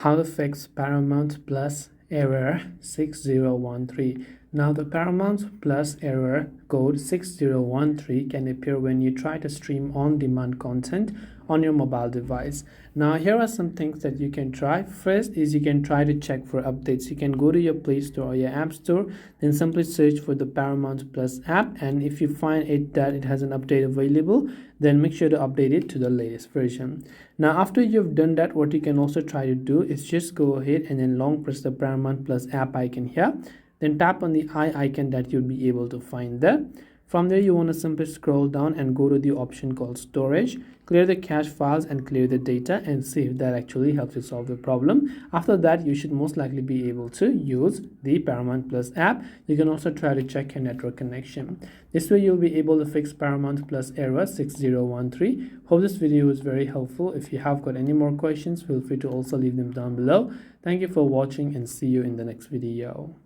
How to fix Paramount Plus error 6013. Now the Paramount Plus error code 6013 can appear when you try to stream on-demand content on your mobile device. Now here are some things that you can try. First is you can try to check for updates. You can go to your Play Store or your App Store, then simply search for the Paramount Plus app, and if you find that it has an update available, then make sure to update it to the latest version. Now after you've done that, what you can also try to do is just go ahead and then long press the Paramount Plus app icon here, then tap on the eye icon that you'll be able to find there. From there, you want to simply scroll down and go to the option called storage, clear the cache files and clear the data, and see if that actually helps you solve the problem. After that, you should most likely be able to use the Paramount Plus app. You can also try to check your network connection. This way you'll be able to fix Paramount Plus error 6013. Hope this video was very helpful. If you have got any more questions, feel free to also leave them down below. Thank you for watching and see you in the next video.